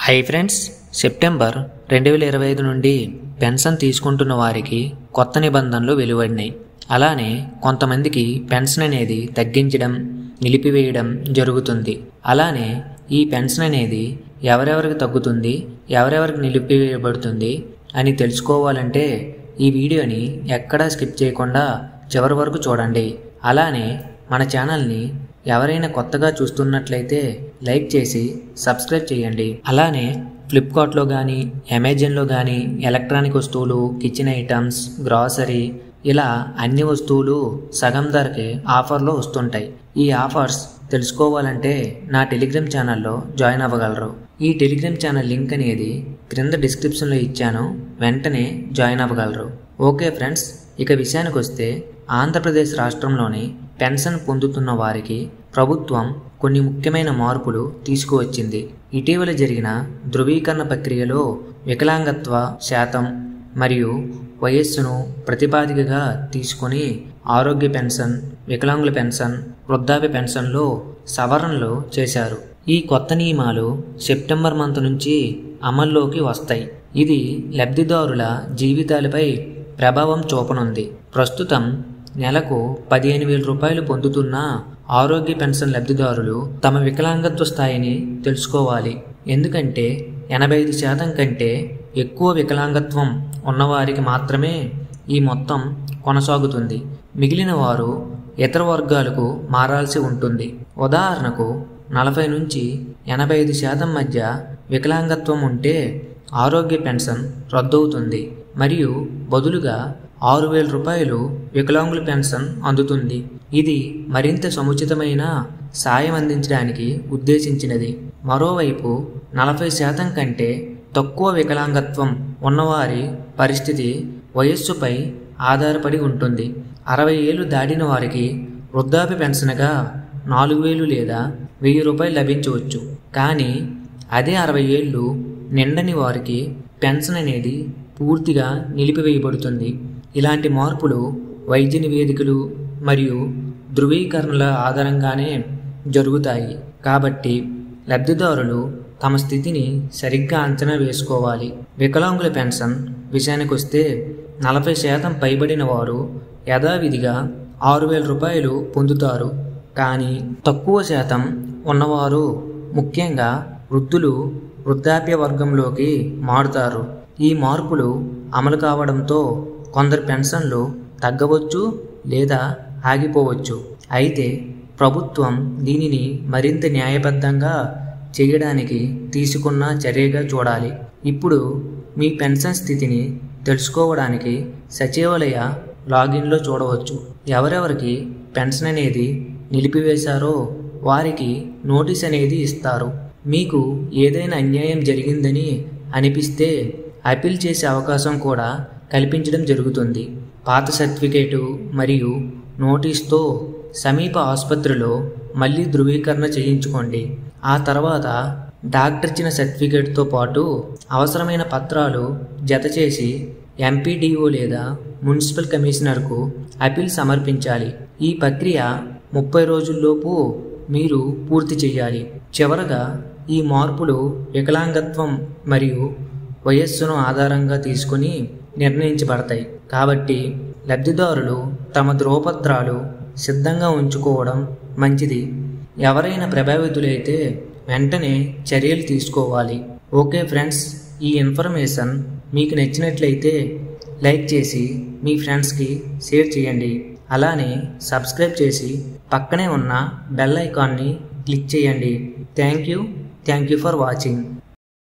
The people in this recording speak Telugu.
హై ఫ్రెండ్స్, సెప్టెంబర్ 2025 నుండి పెన్షన్ తీసుకుంటున్న వారికి కొత్త నిబంధనలు వెలువడినాయి. అలానే కొంతమందికి పెన్షన్ అనేది తగ్గించడం, నిలిపివేయడం జరుగుతుంది. అలానే ఈ పెన్షన్ అనేది ఎవరెవరికి తగ్గుతుంది, ఎవరెవరికి నిలిపివేయబడుతుంది అని తెలుసుకోవాలంటే ఈ వీడియోని ఎక్కడా స్కిప్ చేయకుండా చివరి వరకు చూడండి. అలానే మన ఛానల్ని ఎవరైనా కొత్తగా చూస్తున్నట్లయితే లైక్ చేసి సబ్స్క్రైబ్ చేయండి. అలానే ఫ్లిప్కార్ట్లో కానీ, అమెజాన్లో కానీ ఎలక్ట్రానిక్ వస్తువులు, కిచెన్ ఐటమ్స్, గ్రాసరీ ఇలా అన్ని వస్తువులు సగం ధరకే ఆఫర్లో వస్తుంటాయి. ఈ ఆఫర్స్ తెలుసుకోవాలంటే నా టెలిగ్రామ్ ఛానల్లో జాయిన్ అవ్వగలరు. ఈ టెలిగ్రామ్ ఛానల్ లింక్ అనేది క్రింద డిస్క్రిప్షన్లో ఇచ్చాను, వెంటనే జాయిన్ అవ్వగలరు. ఓకే ఫ్రెండ్స్, ఇక విషయానికి వస్తే ఆంధ్రప్రదేశ్ రాష్ట్రంలోని పెన్షన్ పొందుతున్న వారికి ప్రభుత్వం కొన్ని ముఖ్యమైన మార్పులు తీసుకువచ్చింది. ఇటీవల జరిగిన ధృవీకరణ ప్రక్రియలో వికలాంగత్వ శాతం మరియు వయస్సును ప్రతిపాదికగా తీసుకొని ఆరోగ్య పెన్షన్, వికలాంగుల పెన్షన్, వృద్ధాప్య పెన్షన్లో సవరణలు చేశారు. ఈ కొత్త నియమాలు సెప్టెంబర్ మంత్ నుంచి అమల్లోకి వస్తాయి. ఇది లబ్ధిదారుల జీవితాలపై ప్రభావం చూపనుంది. ప్రస్తుతం నెలకు 15,000 రూపాయలు పొందుతున్న ఆరోగ్య పెన్షన్ లబ్ధిదారులు తమ వికలాంగత్వ స్థాయిని తెలుసుకోవాలి. ఎందుకంటే 85% కంటే ఎక్కువ వికలాంగత్వం ఉన్నవారికి మాత్రమే ఈ మొత్తం కొనసాగుతుంది. మిగిలిన వారు ఇతర వర్గాలకు మారాల్సి ఉంటుంది. ఉదాహరణకు 40 నుంచి 85% మధ్య వికలాంగత్వం ఉంటే ఆరోగ్య పెన్షన్ రద్దవుతుంది మరియు బదులుగా 6,000 రూపాయలు వికలాంగుల పెన్షన్ అందుతుంది. ఇది మరింత సముచితమైన సాయం అందించడానికి ఉద్దేశించినది. మరోవైపు 40% కంటే తక్కువ వికలాంగత్వం ఉన్నవారి పరిస్థితి వయస్సుపై ఆధారపడి ఉంటుంది. 60 ఏళ్లు దాటిన వారికి వృద్ధాప్య పెన్షన్గా 4,000 లేదా 1,000 రూపాయలు లభించవచ్చు. కానీ అదే 60 ఏళ్లు నిండని వారికి పెన్షన్ అనేది పూర్తిగా నిలిపివేయబడుతుంది. ఇలాంటి మార్పులు వైద్య నివేదికలు మరియు ధృవీకరణల ఆధారంగానే జరుగుతాయి. కాబట్టి లబ్ధిదారులు తమ స్థితిని సరిగ్గా అంచనా వేసుకోవాలి. వికలాంగుల పెన్షన్ విషయానికి వస్తే 40% పైబడిన వారు యథావిధిగా 6,000 రూపాయలు పొందుతారు. కానీ తక్కువ శాతం ఉన్నవారు, ముఖ్యంగా వృద్ధులు, వృద్ధాప్య వర్గంలోకి మారుతారు. ఈ మార్పులు అమలు కావడంతో కొందరు పెన్షన్లు తగ్గవచ్చు లేదా ఆగిపోవచ్చు. అయితే ప్రభుత్వం దీనిని మరింత న్యాయబద్ధంగా చేయడానికి తీసుకున్న చర్యగా చూడాలి. ఇప్పుడు మీ పెన్షన్ స్థితిని తెలుసుకోవడానికి సచివాలయ లాగిన్లో చూడవచ్చు. ఎవరెవరికి పెన్షన్ అనేది నిలిపివేశారో వారికి నోటీస్ అనేది ఇస్తారు. మీకు ఏదైనా అన్యాయం జరిగిందని అనిపిస్తే అప్పీల్ చేసే అవకాశం కూడా కల్పించడం జరుగుతుంది. పాత సర్టిఫికేటు మరియు నోటీస్తో సమీప ఆసుపత్రిలో మళ్ళీ ధృవీకరణ చేయించుకోండి. ఆ తర్వాత డాక్టర్ ఇచ్చిన సర్టిఫికేట్తో పాటు అవసరమైన పత్రాలు జతచేసి ఎంపీడీఓ లేదా మున్సిపల్ కమిషనర్కు అప్పీల్ సమర్పించాలి. ఈ ప్రక్రియ 30 రోజుల్లోపు మీరు పూర్తి చేయాలి. చివరగా ఈ మార్పులు వికలాంగత్వం మరియు వయస్సును ఆధారంగా తీసుకుని నిర్ణయించబడతాయి. కాబట్టి లబ్ధిదారులు తమ ధ్రువపత్రాలు సిద్ధంగా ఉంచుకోవడం మంచిది. ఎవరైనా ప్రభావితులైతే వెంటనే చర్యలు తీసుకోవాలి. ఓకే ఫ్రెండ్స్, ఈ ఇన్ఫర్మేషన్ మీకు నచ్చినట్లయితే లైక్ చేసి మీ ఫ్రెండ్స్కి షేర్ చేయండి. అలానే సబ్స్క్రైబ్ చేసి పక్కనే ఉన్న బెల్ ఐకాన్ని క్లిక్ చేయండి. Thank you for watching.